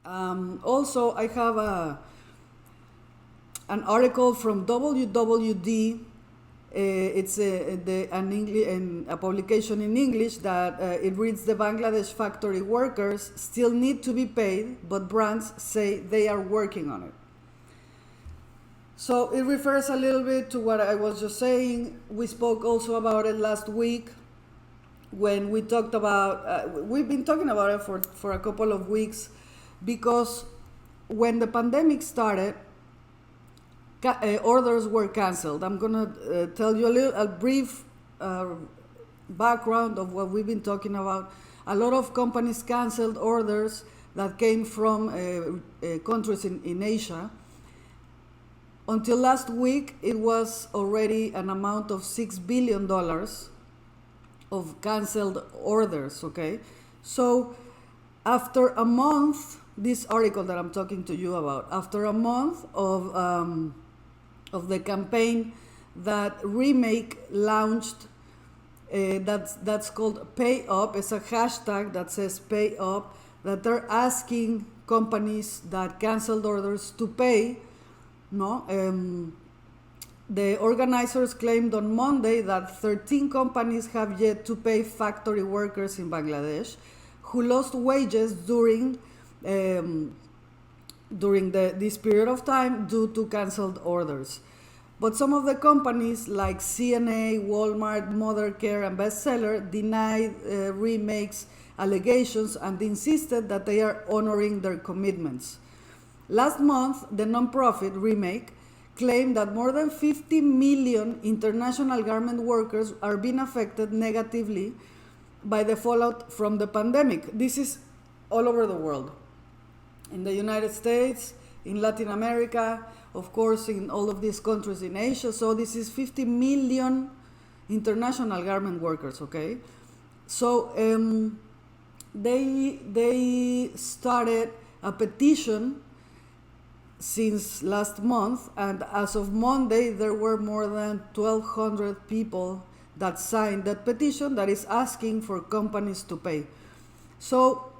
Also, I have an article from WWD. It's a publication in English that it reads: the Bangladesh factory workers still need to be paid, but brands say they are working on it. So it refers a little bit to what I was just saying. We spoke also about it last week when we talked about, we've been talking about it for a couple of weeks, because when the pandemic started, orders were canceled. I'm gonna tell you a brief background of what we've been talking about. A lot of companies canceled orders that came from countries in Asia. Until last week, it was already an amount of $6 billion of canceled orders, okay? So after a month, this article that I'm talking to you about, after a month of the campaign that Remake launched, that's called Pay Up. It's a hashtag that says Pay Up, that they're asking companies that canceled orders to pay. No, the organizers claimed on Monday that 13 companies have yet to pay factory workers in Bangladesh who lost wages during this period of time due to canceled orders. But some of the companies like CNA, Walmart, Mothercare, and Bestseller denied Remake's allegations and insisted that they are honoring their commitments. Last month, the nonprofit Remake claimed that more than 50 million international garment workers are being affected negatively by the fallout from the pandemic. This is all over the world. In the United States, in Latin America, of course, in all of these countries in Asia. So this is 50 million international garment workers, okay? So they started a petition since last month, and as of Monday, there were more than 1,200 people that signed that petition that is asking for companies to pay. So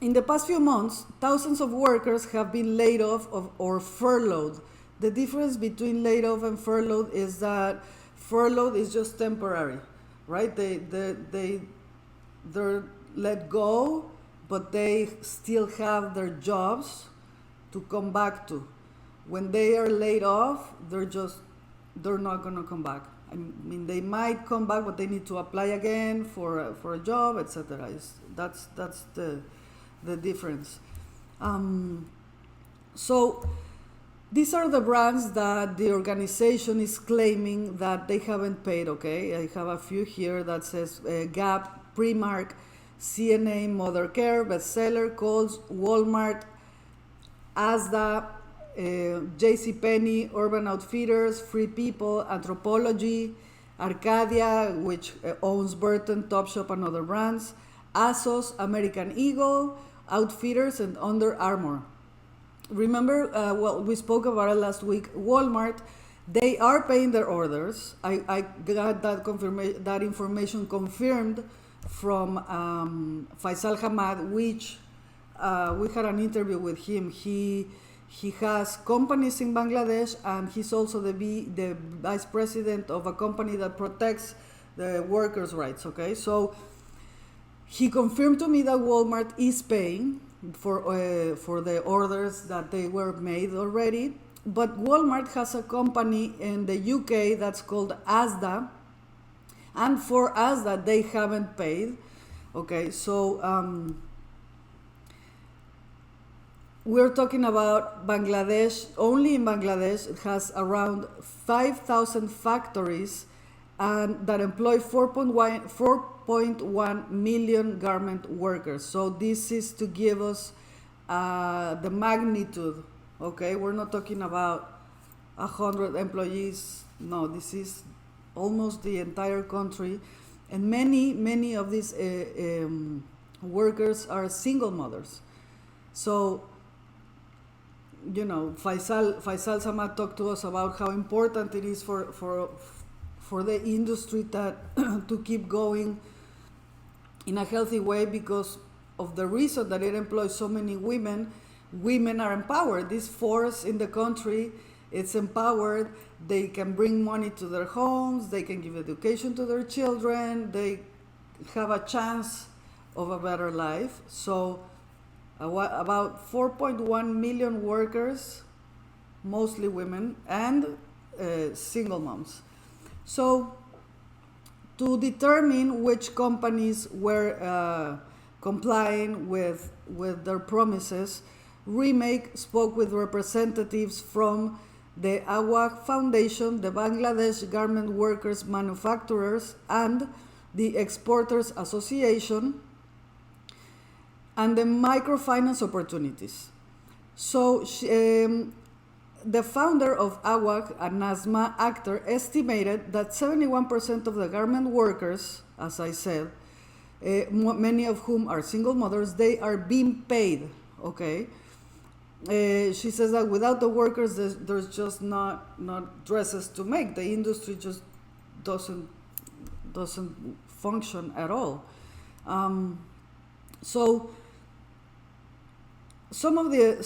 in the past few months, thousands of workers have been laid off or furloughed. The difference between laid off and furloughed is that furloughed is just temporary, right? They're let go, but they still have their jobs to come back to. When they are laid off, they're not going to come back. I mean, they might come back, but they need to apply again for a job, etc. That's the difference. So these are the brands that the organization is claiming that they haven't paid, okay? I have a few here that says Gap, Primark, CNA, Mothercare, Bestseller, Kohl's, Walmart, Asda, JCPenney, Urban Outfitters, Free People, Anthropologie, Arcadia, which owns Burton, Topshop, and other brands, ASOS, American Eagle, Outfitters, and Under Armour. Remember, we spoke about it last week, Walmart, they are paying their orders. I got that information confirmed from Faisal Hamad, which we had an interview with him. He has companies in Bangladesh, and he's also the vice president of a company that protects the workers' rights, okay? So he confirmed to me that Walmart is paying for the orders that they were made already, but Walmart has a company in the UK that's called Asda, and for Asda they haven't paid, okay? So we're talking about Bangladesh. Only in Bangladesh it has around 5,000 factories and that employ 4.1 million garment workers. So this is to give us the magnitude, okay? We're not talking about 100 employees. No, this is almost the entire country. And many of these workers are single mothers. So, you know, Faisal Samad talked to us about how important it is for the industry that to keep going in a healthy way, because of the reason that it employs so many women, women are empowered. This force in the country, it's empowered. They can bring money to their homes, they can give education to their children, they have a chance of a better life. So about 4.1 million workers, mostly women, and single moms. So to determine which companies were complying with their promises, Remake spoke with representatives from the Awak Foundation, the Bangladesh Garment Workers Manufacturers, and the Exporters Association, and the microfinance opportunities. So the founder of Awak, Nazma Akhtar, estimated that 71% of the garment workers, as I said, many of whom are single mothers, they are being paid, okay? She says that without the workers, there's just not dresses to make. The industry just doesn't function at all. So some of the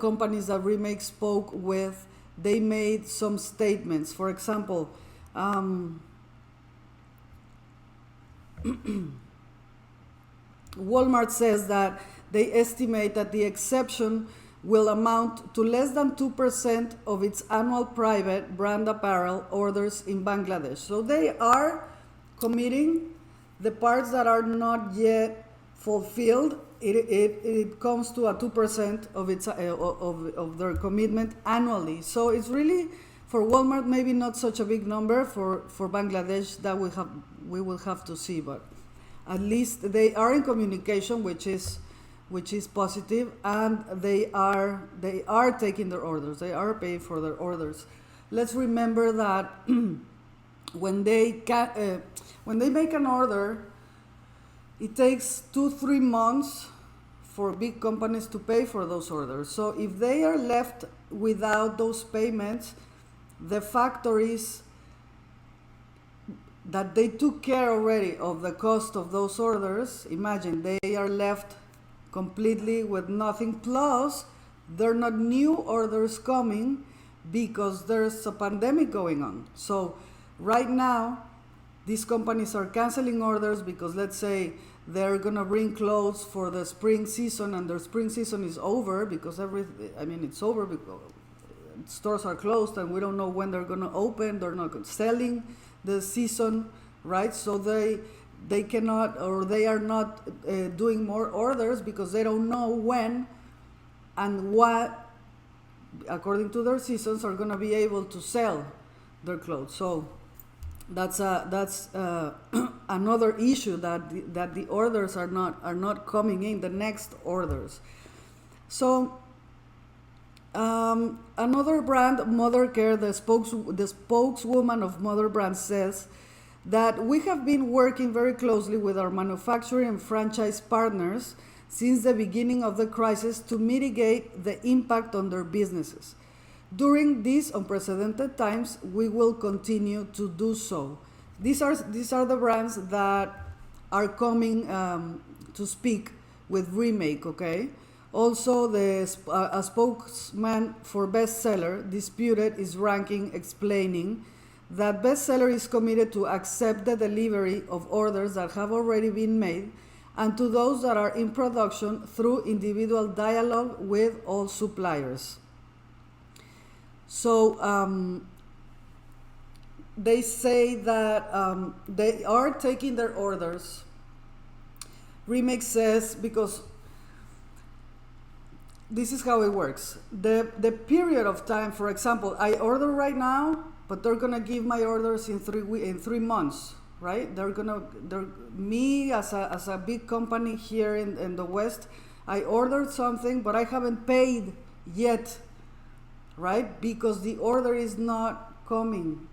companies that Remake spoke with, they made some statements. For example, Walmart says that they estimate that the exception will amount to less than 2% of its annual private brand apparel orders in Bangladesh. So they are committing the parts that are not yet fulfilled. It comes to a 2% of its of their commitment annually. So it's really, for Walmart, maybe not such a big number. For Bangladesh, that we will have to see, but at least they are in communication, which is positive, and they are taking their orders. They are paying for their orders. Let's remember that when they make an order, it takes 2-3 months for big companies to pay for those orders. So if they are left without those payments, the factories that they took care already of the cost of those orders, imagine they are left completely with nothing. Plus, there are not new orders coming because there's a pandemic going on. So right now, these companies are canceling orders because, let's say, they're gonna bring clothes for the spring season, and their spring season is over because it's over because stores are closed and we don't know when they're gonna open. They're not selling the season, right? So they cannot, or they are not doing more orders because they don't know when and what, according to their seasons, are gonna be able to sell their clothes. So that's another issue, that the orders are not coming in, the next orders. So another brand, Mothercare, the spokeswoman of Mother Brand, says that we have been working very closely with our manufacturing and franchise partners since the beginning of the crisis to mitigate the impact on their businesses. During these unprecedented times, we will continue to do so. These are the brands that are coming to speak with Remake, okay? Also, a spokesman for Bestseller, Disputed, is ranking, explaining that Bestseller is committed to accept the delivery of orders that have already been made and to those that are in production through individual dialogue with all suppliers. So they say that they are taking their orders. Remake says, because this is how it works. The period of time, for example, I order right now, but they're gonna give my orders in 3 months, right? Me as a big company here in the West, I ordered something, but I haven't paid yet, right? Because the order is not coming.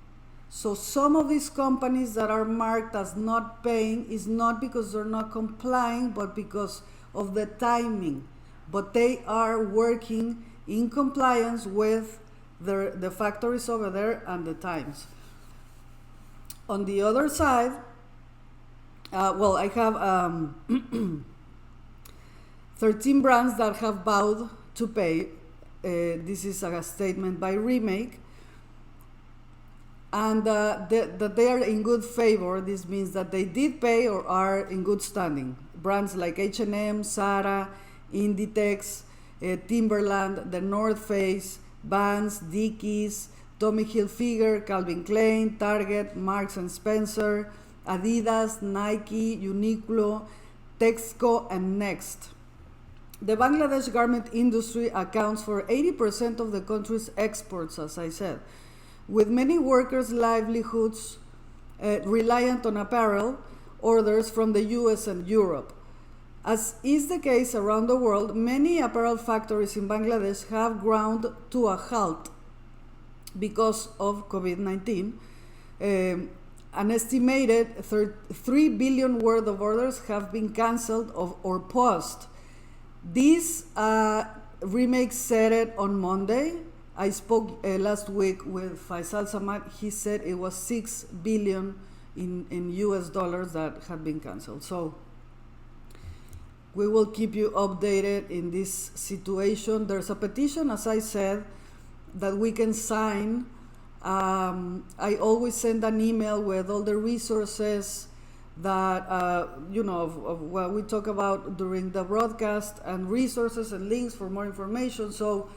So some of these companies that are marked as not paying is not because they're not complying, but because of the timing. But they are working in compliance with the factories over there and the times. On the other side, Well, I have 13 brands that have vowed to pay. This is a statement by Remake. And that they are in good favor. This means that they did pay or are in good standing. Brands like H&M, Zara, Inditex, Timberland, The North Face, Vans, Dickies, Tommy Hilfiger, Calvin Klein, Target, Marks and Spencer, Adidas, Nike, Uniqlo, Texco, and Next. The Bangladesh garment industry accounts for 80% of the country's exports, as I said, with many workers' livelihoods reliant on apparel orders from the US and Europe. As is the case around the world, many apparel factories in Bangladesh have ground to a halt because of COVID-19. An estimated 3 billion worth of orders have been cancelled or paused. This Remake said it on Monday. I spoke last week with Faisal Samad. He said it was 6 billion in US dollars that had been cancelled. So we will keep you updated in this situation. There's a petition, as I said, that we can sign. I always send an email with all the resources that of what we talk about during the broadcast, and resources and links for more information. So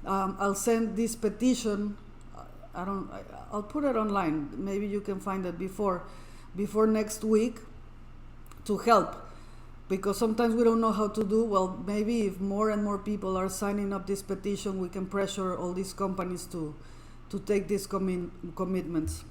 I'll send this petition. I'll put it online. Maybe you can find it before next week, to help, because sometimes we don't know how to do. Well, maybe if more and more people are signing up this petition, we can pressure all these companies to take these commitments.